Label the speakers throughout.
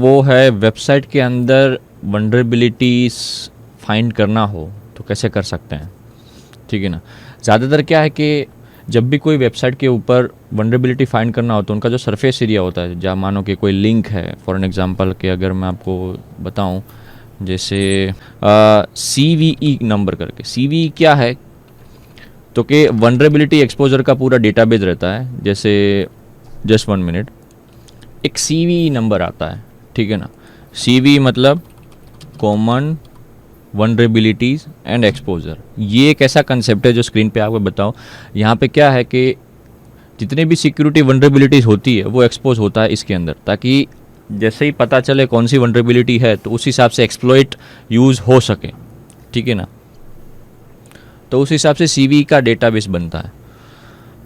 Speaker 1: वो है वेबसाइट के अंदर वनरेबिलिटीज़ फाइंड करना हो तो कैसे कर सकते हैं, ठीक है ना। ज़्यादातर क्या है कि जब भी कोई वेबसाइट के ऊपर वनरेबिलिटी फाइंड करना हो तो उनका जो सरफेस एरिया होता है, जहाँ मानो कि कोई लिंक है, फॉर एन एग्जांपल कि अगर मैं आपको बताऊं, जैसे CVE नंबर करके, CVE क्या है तो कि वनरेबिलिटी एक्सपोजर का पूरा डेटाबेस रहता है। जैसे जस्ट 1 मिनट, एक CVE नंबर आता है, ठीक है ना। CVE मतलब कॉमन वनरेबिलिटीज़ एंड एक्सपोजर। ये एक ऐसा कंसेप्ट है जो स्क्रीन पे आपको बताओ। यहाँ पे क्या है कि जितने भी सिक्योरिटी वनरेबिलिटीज़ होती है वो एक्सपोज होता है इसके अंदर, ताकि जैसे ही पता चले कौन सी वनरेबिलिटी है तो उस हिसाब से एक्सप्लॉइट यूज़ हो सके, ठीक है ना। तो उस हिसाब से CVE का डेटाबेस बनता है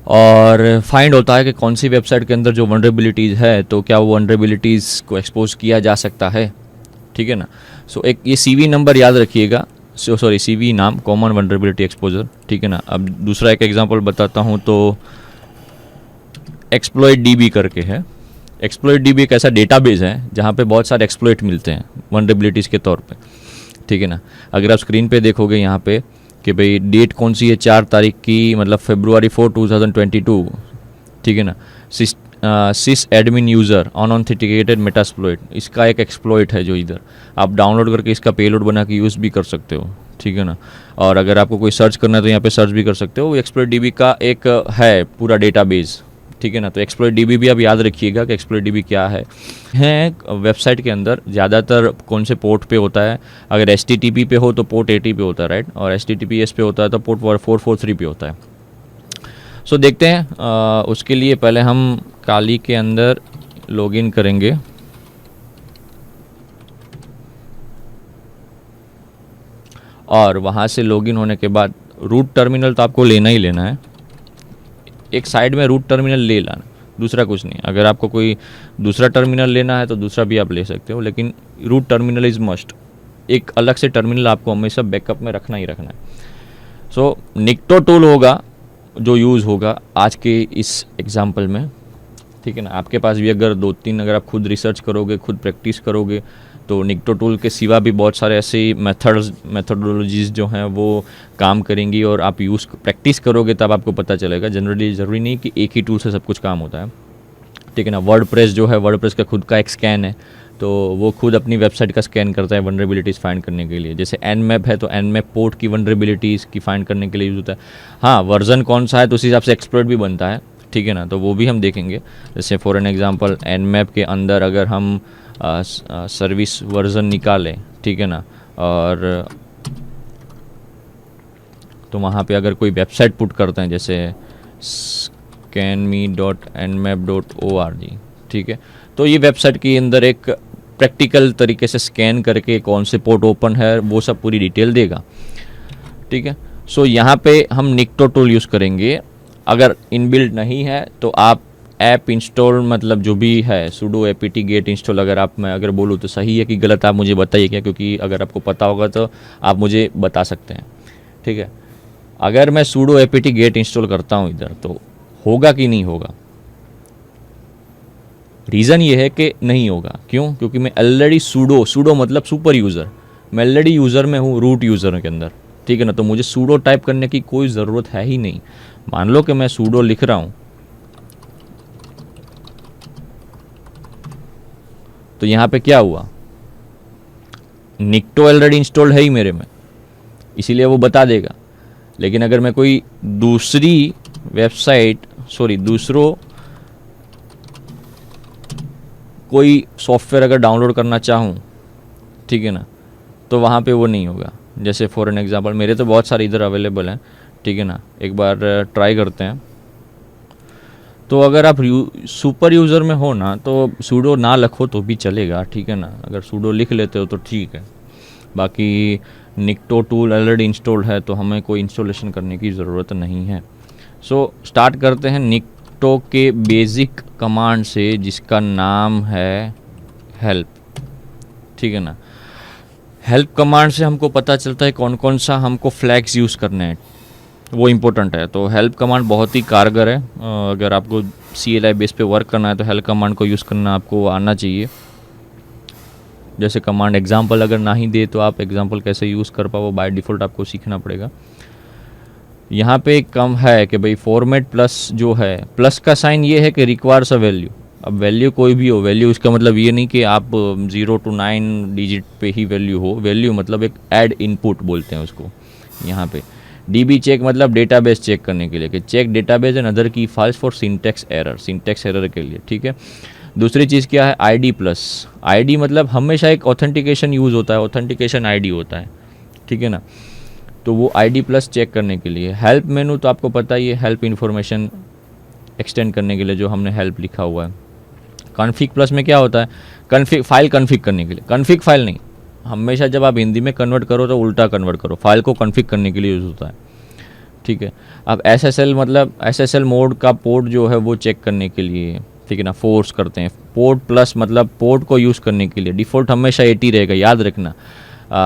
Speaker 1: और फाइंड होता है कि कौन सी वेबसाइट के अंदर जो वनरेबिलिटीज़ है तो क्या वो वनरेबिलिटीज़ को एक्सपोज किया जा सकता है, ठीक है ना। सो एक ये CVE नंबर याद रखिएगा, सॉरी CVE नाम, कॉमन वनरेबिलिटी एक्सपोजर, ठीक है ना। अब दूसरा एक एग्जांपल बताता हूँ तो एक्सप्लॉइट DB करके है। एक्सप्लॉइट DB एक ऐसा डेटाबेस है जहाँ पे बहुत सारे एक्सप्लॉइट मिलते हैं वनरेबिलिटीज़ के तौर पे, ठीक है ना। अगर आप स्क्रीन पे देखोगे यहाँ पे कि भाई डेट कौन सी है, 4 तारीख की, मतलब February 4, 2022, ठीक है ना। सिस एडमिन यूज़र अनऑथेंटिकेटेड मेटास्प्लॉइट, इसका एक एक्सप्लॉइट है जो इधर आप डाउनलोड करके इसका पेलोड बना के यूज़ भी कर सकते हो, ठीक है ना। और अगर आपको कोई सर्च करना है तो यहाँ पे सर्च भी कर सकते हो। एक्सप्लॉइट DB का एक है पूरा डेटाबेस, ठीक है ना। तो एक्सप्लॉइट DB भी आप याद रखिएगा कि एक्सप्लॉइट DB क्या है। वेबसाइट के अंदर ज़्यादातर कौन से पोर्ट पे होता है, अगर HTTP पे हो तो पोर्ट 80 पे होता है, राइट, और HTTPS पे होता है तो पोर्ट 443 पे होता है। सो देखते हैं, उसके लिए पहले हम काली के अंदर लॉगिन करेंगे। और वहाँ से लॉगिन होने के बाद रूट टर्मिनल तो आपको लेना ही लेना है, एक साइड में रूट टर्मिनल ले लाना, दूसरा कुछ नहीं। अगर आपको कोई दूसरा टर्मिनल लेना है तो दूसरा भी आप ले सकते हो, लेकिन रूट टर्मिनल इज़ मस्ट। एक अलग से टर्मिनल आपको हमेशा बैकअप में रखना ही रखना है। सो निक्टो टूल होगा जो यूज़ होगा आज के इस एग्जाम्पल में, ठीक है ना। आपके पास भी अगर 2-3 अगर आप खुद रिसर्च करोगे, खुद प्रैक्टिस करोगे तो निक्टो टूल के सिवा भी बहुत सारे ऐसे मेथडोलॉजीज़ जो हैं वो काम करेंगी और आप प्रैक्टिस करोगे तब आपको पता चलेगा। जनरली ज़रूरी नहीं कि एक ही टूल से सब कुछ काम होता है, ठीक है ना। वर्डप्रेस जो है, वर्डप्रेस का खुद का एक स्कैन है, तो वो खुद अपनी वेबसाइट का स्कैन करता है वनरेबिलिटीज़ फाइंड करने के लिए। जैसे Nmap है तो Nmap पोर्ट की वनरेबिलिटीज़ की फाइंड करने के लिए यूज़ होता है। हाँ, वर्जन कौन सा है तो उस हिसाब से एक्सप्लॉइट भी बनता है, ठीक है ना। तो वो भी हम देखेंगे। जैसे फॉर एन एग्जांपल Nmap के अंदर अगर हम सर्विस वर्जन निकालें, ठीक है ना, और तो वहाँ पे अगर कोई वेबसाइट पुट करते हैं जैसे scanme.nmap.org, ठीक है, तो ये वेबसाइट के अंदर एक प्रैक्टिकल तरीके से स्कैन करके कौन से पोर्ट ओपन है वो सब पूरी डिटेल देगा, ठीक है। सो यहाँ पे हम निक्टो टूल यूज़ करेंगे। अगर इनबिल्ट नहीं है तो आप ऐप इंस्टॉल, मतलब जो भी है sudo apt get इंस्टॉल, अगर आप, मैं अगर बोलूँ तो सही है कि गलत आप मुझे बताइए क्या, क्योंकि अगर आपको पता होगा तो आप मुझे बता सकते हैं, ठीक है। अगर मैं sudo apt get इंस्टॉल करता हूँ इधर तो होगा कि नहीं होगा? रीज़न ये है कि नहीं होगा। क्यों? क्योंकि मैं ऑलरेडी sudo मतलब सुपर यूज़र, मैं ऑलरेडी यूज़र में हूँ, रूट यूज़र के अंदर, ठीक है ना। तो मुझे sudo टाइप करने की कोई ज़रूरत है ही नहीं। मान लो कि मैं sudo लिख रहा हूँ तो यहाँ पे क्या हुआ, निक्टो ऑलरेडी इंस्टॉल्ड है ही मेरे में, इसीलिए वो बता देगा। लेकिन अगर मैं कोई दूसरी वेबसाइट, दूसरों कोई सॉफ्टवेयर अगर डाउनलोड करना चाहूँ, ठीक है ना, तो वहाँ पे वो नहीं होगा। जैसे फॉर एन एग्जांपल मेरे तो बहुत सारे इधर अवेलेबल हैं, ठीक है ना, एक बार ट्राई करते हैं। तो अगर आप सुपर यूज़र में हो ना तो sudo ना लिखो तो भी चलेगा, ठीक है ना। अगर sudo लिख लेते हो तो ठीक है। बाकी निक्टो टूल ऑलरेडी इंस्टॉल्ड है तो हमें कोई इंस्टॉलेशन करने की ज़रूरत नहीं है। सो स्टार्ट करते हैं निक्टो के बेसिक कमांड से, जिसका नाम है हेल्प, ठीक है ना। हेल्प कमांड से हमको पता चलता है कौन कौन सा हमको फ्लैग्स यूज़ करने हैं, वो इम्पोर्टेंट है। तो हेल्प कमांड बहुत ही कारगर है। अगर आपको CLI बेस पे वर्क करना है तो हेल्प कमांड को यूज़ करना आपको आना चाहिए। जैसे कमांड एग्जाम्पल अगर ना ही दे तो आप एग्जाम्पल कैसे यूज़ कर पाओ, बाय डिफ़ॉल्ट आपको सीखना पड़ेगा। यहाँ पे कम है कि भाई फॉर्मेट प्लस जो है, प्लस का साइन ये है कि रिक्वायर्स अ वैल्यू। अब वैल्यू कोई भी हो, वैल्यू इसका मतलब ये नहीं कि आप 0 to 9 डिजिट पे ही वैल्यू हो। वैल्यू मतलब एक ऐड इनपुट बोलते हैं उसको यहाँ पे। डीबी चेक मतलब डेटाबेस चेक करने के लिए कि चेक डेटाबेस एंड अदर की फाइल्स फॉर सिंटेक्स एरर के लिए, ठीक है। दूसरी चीज़ क्या है, आईडी प्लस। आईडी मतलब हमेशा एक ऑथेंटिकेशन यूज़ होता है, ऑथेंटिकेशन आईडी होता है, ठीक है ना। तो वो आईडी प्लस चेक करने के लिए। हेल्प मेनू तो आपको पता ही है, हेल्प इन्फॉर्मेशन एक्सटेंड करने के लिए जो हमने हेल्प लिखा हुआ है। कॉन्फिग प्लस में क्या होता है, कॉन्फिग फाइल कॉन्फिग करने के लिए। कॉन्फिग फाइल नहीं, हमेशा जब आप हिंदी में कन्वर्ट करो तो उल्टा कन्वर्ट करो, फाइल को कॉन्फिग करने के लिए यूज़ होता है, ठीक है। अब एसएसएल मतलब एसएसएल मोड का पोर्ट जो है वो चेक करने के लिए, ठीक है ना, फोर्स करते हैं। पोर्ट प्लस मतलब पोर्ट को यूज़ करने के लिए। डिफ़ॉल्ट हमेशा 80 रहेगा, याद रखना।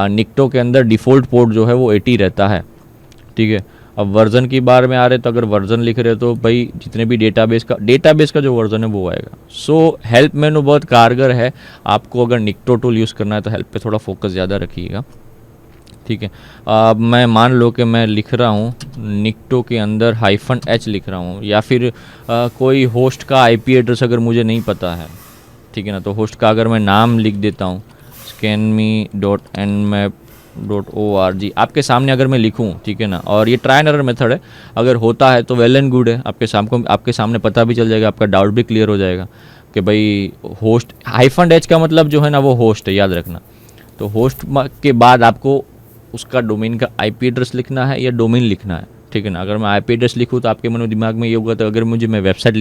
Speaker 1: निक्टो के अंदर डिफ़ॉल्ट पोर्ट जो है वो 80 रहता है, ठीक है। अब वर्जन की बार में आ रहे तो अगर वर्जन लिख रहे तो भाई जितने भी डेटाबेस का जो वर्जन है वो आएगा। सो हेल्प मेनू बहुत कारगर है। आपको अगर निक्टो टूल यूज़ करना है तो हेल्प पे थोड़ा फोकस ज़्यादा रखिएगा, ठीक है। अब मैं मान लो कि मैं लिख रहा हूँ निक्टो के अंदर -h लिख रहा हूँ, या फिर कोई होस्ट का आईपी एड्रेस अगर मुझे नहीं पता है, ठीक है ना, तो होस्ट का अगर मैं नाम लिख देता हूँ scanme.nmap.org, आपके सामने अगर मैं लिखूं, ठीक है ना, और ये ट्राई एंड एरर मेथड है, अगर होता है तो वेल एंड गुड है, आपके सामने पता भी चल जाएगा, आपका डाउट भी क्लियर हो जाएगा कि भाई होस्ट -h का मतलब जो है ना वो होस्ट है, याद रखना। तो होस्ट के बाद आपको उसका डोमेन का आईपी एड्रेस लिखना है या डोमेन लिखना है, ठीक है ना। अगर मैं आईपी एड्रेस लिखूँ तो आपके मन में दिमाग में ये होगा, तो अगर मैं वेबसाइट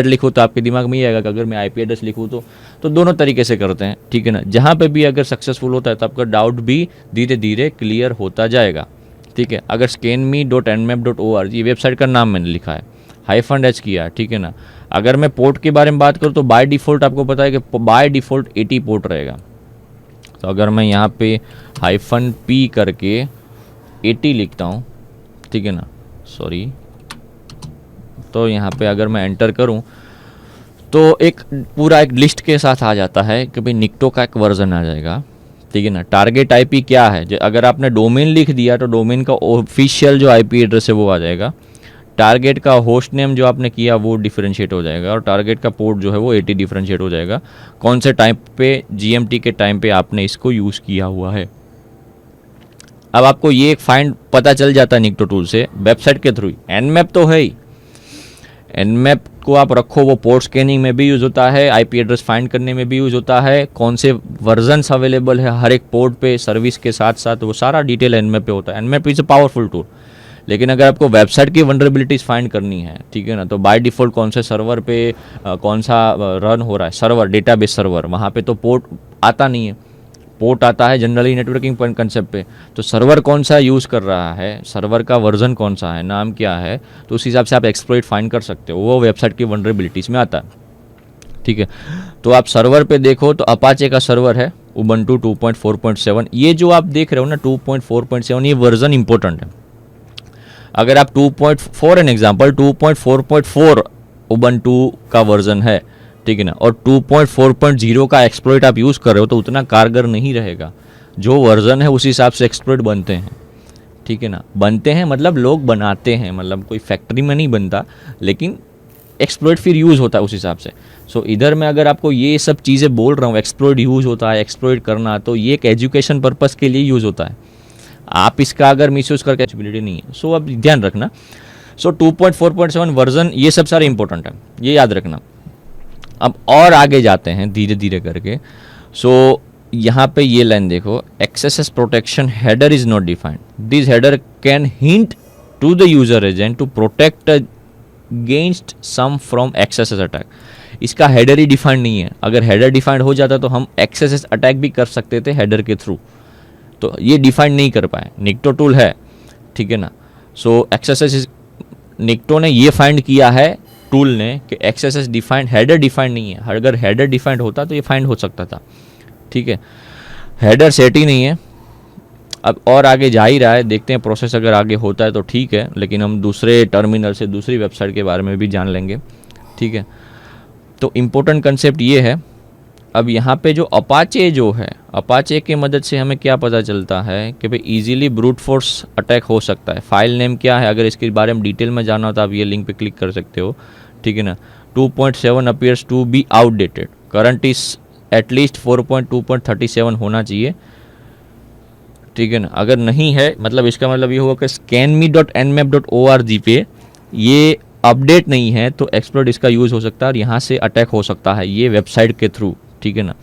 Speaker 1: लिखूँ तो आपके दिमाग में ये आएगा कि अगर मैं आईपी एड्रेस लिखूँ तो दोनों तरीके से करते हैं, ठीक है ना। जहाँ पे भी अगर सक्सेसफुल होता है तो आपका डाउट भी धीरे धीरे क्लियर होता जाएगा, ठीक है। अगर scanme.nmap.org ये वेबसाइट का नाम मैंने लिखा है, -h किया है, ठीक है ना। अगर मैं पोर्ट के बारे में बात करूँ तो बाय डिफ़ॉल्ट आपको पता है कि बाय डिफ़ॉल्ट 80 पोर्ट रहेगा। तो अगर मैं यहाँ पे -p करके 80 लिखता हूँ, ठीक है ना, सॉरी, तो यहाँ पे अगर मैं एंटर करूँ तो एक पूरा एक लिस्ट के साथ आ जाता है कि भाई निक्टो का एक वर्जन आ जाएगा, ठीक है ना। टारगेट आईपी क्या है, अगर आपने डोमेन लिख दिया तो डोमेन का ऑफिशियल जो आईपी एड्रेस है वो आ जाएगा। टारगेट का होस्ट नेम जो आपने किया वो डिफरेंशिएट हो जाएगा, और टारगेट का पोर्ट जो है वो 80 डिफरेंशिएट हो जाएगा, कौन से टाइम पे, जीएमटी के टाइम पे आपने इसको यूज़ किया हुआ है। अब आपको ये एक फाइंड पता चल जाता है निक्टो टूल से, वेबसाइट के थ्रू। एनमैप तो है ही, एनमैप को आप रखो, वो पोर्ट स्कैनिंग में भी यूज़ होता है, आईपी एड्रेस फाइंड करने में भी यूज़ होता है, कौन से वर्जन्स अवेलेबल है हर एक पोर्ट पे सर्विस के साथ साथ, वो सारा डिटेल एनमैप पे होता है। Nmap is a powerful tool. लेकिन अगर आपको वेबसाइट की वनरेबिलिटीज़ फाइंड करनी है, ठीक है ना, तो बाय डिफ़ॉल्ट कौन से सर्वर पे कौन सा रन हो रहा है, सर्वर, डेटाबेस सर्वर, वहाँ पे तो पोर्ट आता नहीं है, पोर्ट आता है जनरली नेटवर्किंग पॉइंट कंसेप्ट पे। तो सर्वर कौन सा यूज़ कर रहा है, सर्वर का वर्जन कौन सा है, नाम क्या है, तो उस हिसाब से आप एक्सप्लॉइट फाइंड कर सकते हो, वो वेबसाइट की वनरेबिलिटीज़ में आता है, ठीक है। तो आप सर्वर पे देखो तो अपाचे का सर्वर है उबंटू 2.4.7, ये जो आप देख रहे हो ना 2.4.7, ये वर्जन इंपॉर्टेंट है। अगर आप 2.4 एन एग्जाम्पल 2.4.4 उबंटू का वर्जन है, ठीक है ना, और 2.4.0 का एक्सप्लॉइट आप यूज़ कर रहे हो तो उतना कारगर नहीं रहेगा। जो वर्जन है उसी हिसाब से एक्सप्लॉइट बनते हैं, ठीक है ना। बनते हैं मतलब लोग बनाते हैं, मतलब कोई फैक्ट्री में नहीं बनता, लेकिन एक्सप्लॉइट फिर यूज़ होता है उस हिसाब से। सो इधर मैं अगर आपको ये सब चीज़ें बोल रहा हूँ, एक्सप्लॉइट यूज़ होता है, एक्सप्लॉइट करना, तो ये एक एजुकेशन पर्पज़ के लिए यूज़ होता है। आप इसका अगर मिसयूज़ करके एलिजिबिलिटी नहीं है। सो अब ध्यान रखना, सो 2.4.7 वर्जन, ये सब सारे इंपॉर्टेंट है, ये याद रखना। अब और आगे जाते हैं धीरे धीरे करके। सो यहाँ पे ये लाइन देखो, access protection header is not defined, this header can hint to the user agent to protect against some from access attack. इसका हेडर ही डिफाइंड नहीं है, अगर हेडर डिफाइंड हो जाता तो हम एक्सेस अटैक भी कर सकते थे हेडर के थ्रू, तो ये डिफाइंड नहीं कर पाए। निक्टो टूल है, ठीक है ना। सो एक्सेस निक्टो ने ये फाइंड किया है टूल ने कि एक्सेस डिफाइंड, हेडर डिफाइंड नहीं है। अगर हेडर डिफाइंड होता तो ये फाइंड हो सकता था, ठीक है। हेडर सेट ही नहीं है। अब और आगे जा ही रहा है, देखते हैं प्रोसेस अगर आगे होता है तो ठीक है, लेकिन हम दूसरे टर्मिनल से दूसरी वेबसाइट के बारे में भी जान लेंगे, ठीक है। तो इम्पोर्टेंट कंसेप्ट ये है, अब यहाँ पे जो अपाचे जो है, अपाचे की मदद से हमें क्या पता चलता है कि भाई इजीली ब्रूट फोर्स अटैक हो सकता है। फाइल नेम क्या है, अगर इसके बारे में डिटेल में जानना हो तो आप ये लिंक पे क्लिक कर सकते हो, ठीक है ना। 2.7 appears to be outdated, current is at least 4.2.37 होना चाहिए, ठीक है ना। अगर नहीं है मतलब इसका मतलब ये होगा कि scanme.nmap.org पे ये अपडेट नहीं है तो एक्सप्लॉइट इसका यूज़ हो सकता है और यहाँ से अटैक हो सकता है ये वेबसाइट के थ्रू, ठीक है ना।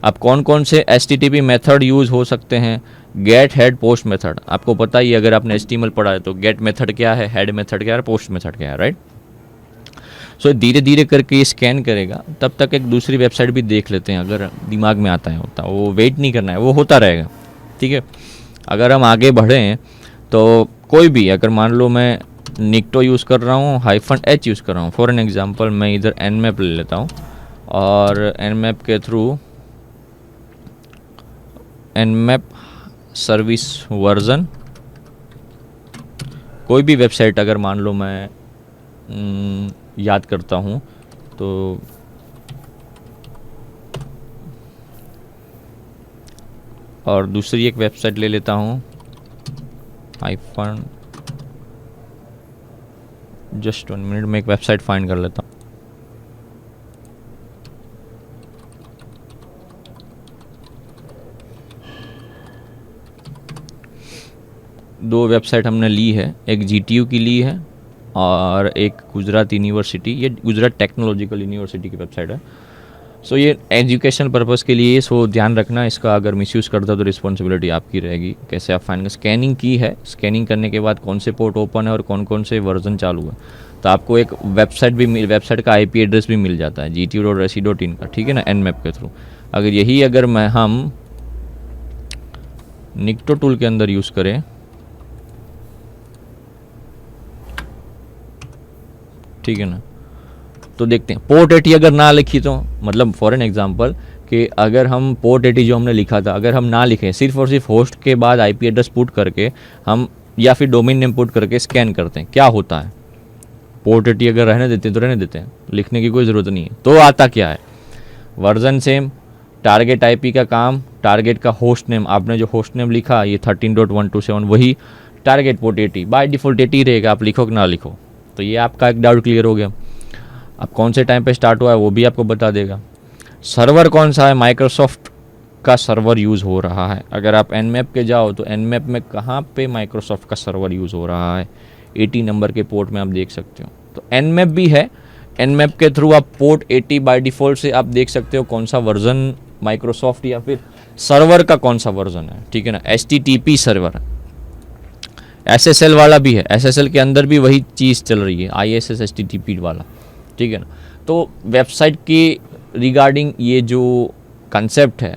Speaker 1: अब कौन कौन से HTTP मेथड यूज़ हो सकते हैं, गेट हेड पोस्ट मेथड, आपको पता ही अगर आपने HTML पढ़ा है तो गेट मेथड क्या है, हेड मेथड क्या है, पोस्ट मेथड क्या है, राइट। सो धीरे धीरे करके ये स्कैन करेगा, तब तक एक दूसरी वेबसाइट भी देख लेते हैं, अगर दिमाग में आता है होता, वो वेट नहीं करना है, वो होता रहेगा, ठीक है। अगर हम आगे बढ़ें तो कोई भी, अगर मान लो मैं निक्टो यूज़ कर रहा हूँ, -h यूज़ कर रहा हूँ, फॉर एन एग्जांपल मैं इधर nmap ले लेता हूँ और nmap के थ्रू nmap सर्विस वर्जन, कोई भी वेबसाइट अगर मान लो मैं याद करता हूँ तो और दूसरी एक वेबसाइट ले लेता हूँ, जस्ट 1 मिनट में एक वेबसाइट फाइंड कर लेता हूँ। दो वेबसाइट हमने ली है, एक GTU की ली है और एक गुजरात यूनिवर्सिटी, ये गुजरात टेक्नोलॉजिकल यूनिवर्सिटी की वेबसाइट है। सो ये एजुकेशन पर्पज़ के लिए, सो ध्यान रखना इसका, अगर मिसयूज़ करता तो रिस्पॉन्सिबिलिटी आपकी रहेगी। कैसे आप फाइंड, स्कैनिंग की है, स्कैनिंग करने के बाद कौन से पोर्ट ओपन है और कौन कौन से वर्जन चालू है, तो आपको एक वेबसाइट का IP एड्रेस भी मिल जाता है gtu.resi.in का, ठीक है ना, nmap के थ्रू। अगर यही अगर हम निक्टो टूल के अंदर यूज़ करें, ठीक है ना, तो देखते हैं पोर्ट 80 अगर ना लिखी तो, मतलब फॉर एन एग्जांपल कि अगर हम पोर्ट 80 जो हमने लिखा था अगर हम ना लिखें, सिर्फ और सिर्फ होस्ट के बाद IP एड्रेस पुट करके हम, या फिर डोमेन नेम पुट करके स्कैन करते हैं, क्या होता है, पोर्ट 80 अगर रहने देते हैं तो रहने देते हैं, लिखने की कोई ज़रूरत नहीं है, तो आता क्या है, वर्जन सेम, टारगेट IP का काम, टारगेट का होस्ट नेम, आपने जो होस्ट नेम लिखा ये 13.127 वही टारगेट पोर्ट 80, बाय डिफ़ॉल्ट 80 रहेगा, आप लिखो कि ना लिखो। तो ये आपका एक डाउट क्लियर हो गया। अब कौन से टाइम पे स्टार्ट हुआ है वो भी आपको बता देगा। सर्वर कौन सा है, माइक्रोसॉफ्ट का सर्वर यूज़ हो रहा है। अगर आप nmap के जाओ तो nmap में कहाँ पे माइक्रोसॉफ्ट का सर्वर यूज़ हो रहा है, 80 नंबर के पोर्ट में आप देख सकते हो। तो nmap भी है, nmap के थ्रू आप पोर्ट 80 बाय डिफ़ॉल्ट से आप देख सकते हो कौन सा वर्जन माइक्रोसॉफ्ट या फिर सर्वर का कौन सा वर्जन है, ठीक है ना। HTTP सर्वर, SSL वाला भी है, SSL के अंदर भी वही चीज़ चल रही है, ISS HTTP वाला, ठीक है ना। तो वेबसाइट की रिगार्डिंग ये जो कंसेप्ट है,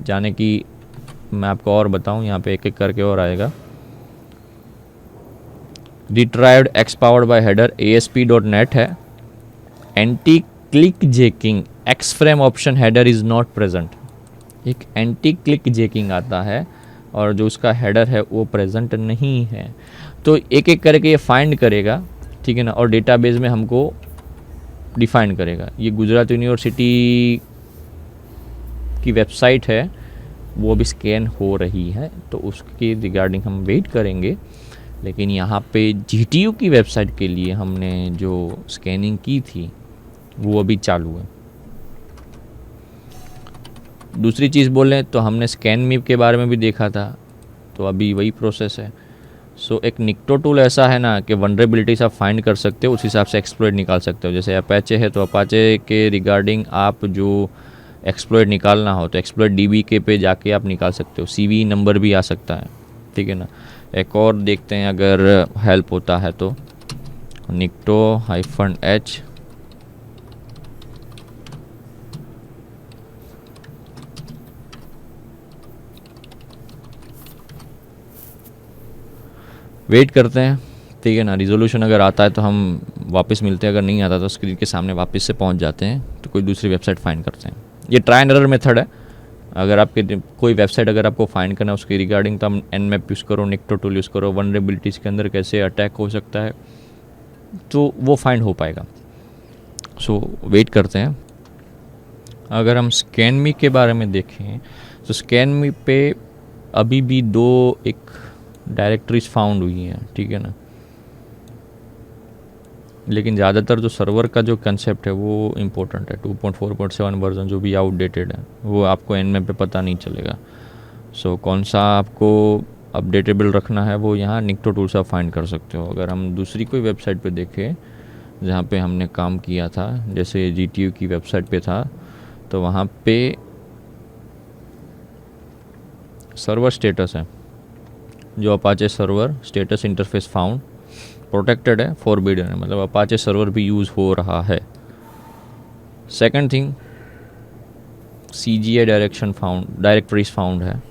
Speaker 1: जाने की मैं आपको और बताऊं, यहाँ पे एक एक करके और आएगा। Retrieved X powered by header ASP.NET है। Anti clickjacking X frame option header is not present, एक एंटी क्लिक जेकिंग आता है और जो उसका हेडर है वो प्रेजेंट नहीं है। तो एक एक करके ये फाइंड करेगा, ठीक है ना, और डेटाबेस में हमको डिफाइन करेगा। ये गुजरात यूनिवर्सिटी की वेबसाइट है, वो अभी स्कैन हो रही है तो उसके रिगार्डिंग हम वेट करेंगे। लेकिन यहाँ पे GTU की वेबसाइट के लिए हमने जो स्कैनिंग की थी वो अभी चालू है। दूसरी चीज़ बोलें तो हमने स्कैनमी के बारे में भी देखा था, तो अभी वही प्रोसेस है। सो एक निक्टो टूल ऐसा है ना कि वनरेबिलिटीज आप फाइंड कर सकते हो, उस हिसाब से एक्सप्लॉइट निकाल सकते हो। जैसे अपाचे है तो अपाचे के रिगार्डिंग आप जो एक्सप्लॉइट निकालना हो तो एक्सप्लॉइट DB के पे जाके आप निकाल सकते हो, CV नंबर भी आ सकता है, ठीक है ना। एक और देखते हैं अगर हेल्प होता है तो, nikto-h वेट करते हैं, ठीक है ना। रिजोल्यूशन अगर आता है तो हम वापस मिलते हैं, अगर नहीं आता तो स्क्रीन के सामने वापस से पहुंच जाते हैं, तो कोई दूसरी वेबसाइट फाइंड करते हैं। ये ट्राई एंड एरर मेथड है। अगर आपके कोई वेबसाइट अगर आपको फाइंड करना है उसकी रिगार्डिंग, तो हम nmap यूज़ करो, निक्टो टूल यूज़ करो, वनरेबिलिटीज़ के अंदर कैसे अटैक हो सकता है तो वो फाइंड हो पाएगा। सो वेट करते हैं। अगर हम स्कैन मी के बारे में देखें तो स्कैन मी पे अभी भी दो एक डायरेक्टरीज फाउंड हुई हैं, ठीक है ना, लेकिन ज़्यादातर जो सर्वर का जो कंसेप्ट है वो इम्पोर्टेंट है। 2.4.7 वर्जन जो भी आउटडेटेड है वो आपको एनएम पे पता नहीं चलेगा। सो कौन सा आपको अपडेटेबल रखना है वो यहाँ निक्टो टूल से आप फाइंड कर सकते हो। अगर हम दूसरी कोई वेबसाइट पे देखें जहाँ पे हमने काम किया था, जैसे GTU की वेबसाइट पे था, तो वहाँ पे सर्वर स्टेटस है, जो Apache server status interface found protected है, फॉरबिडन है, मतलब अपाचे सर्वर भी यूज़ हो रहा है। Second thing, CGI directories found है,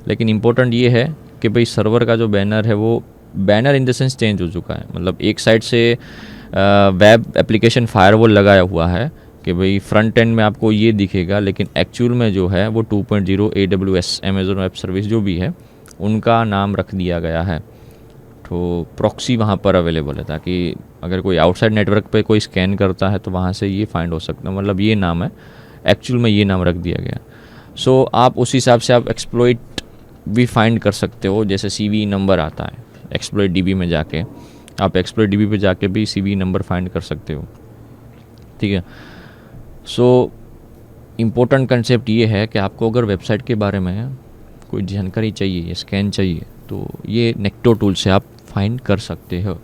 Speaker 1: लेकिन इम्पोर्टेंट ये है कि भाई सर्वर का जो बैनर है वो banner in the sense change हो चुका है। मतलब एक साइड से वेब एप्लीकेशन फायरवॉल लगाया हुआ है कि भाई फ्रंट एंड में आपको ये दिखेगा, लेकिन एक्चुअल में जो है वो 2.0 AWS अमेज़न वेब सर्विस जो भी है उनका नाम रख दिया गया है। तो प्रॉक्सी वहाँ पर अवेलेबल है, ताकि अगर कोई आउटसाइड नेटवर्क पे कोई स्कैन करता है तो वहाँ से ये फाइंड हो सकता है, मतलब ये नाम है, एक्चुअल में ये नाम रख दिया गया। सो आप उस हिसाब से आप एक्सप्लॉइट भी फाइंड कर सकते हो। जैसे CV नंबर आता है एक्सप्लॉइट DB में जाके, आप एक्सप्लॉइट DB पे जाके भी CV नंबर फाइंड कर सकते हो, ठीक है। सो इम्पोर्टेंट कंसेप्ट ये है कि आपको अगर वेबसाइट के बारे में कोई जानकारी चाहिए या स्कैन चाहिए तो ये नेक्टो टूल से आप फाइंड कर सकते हो।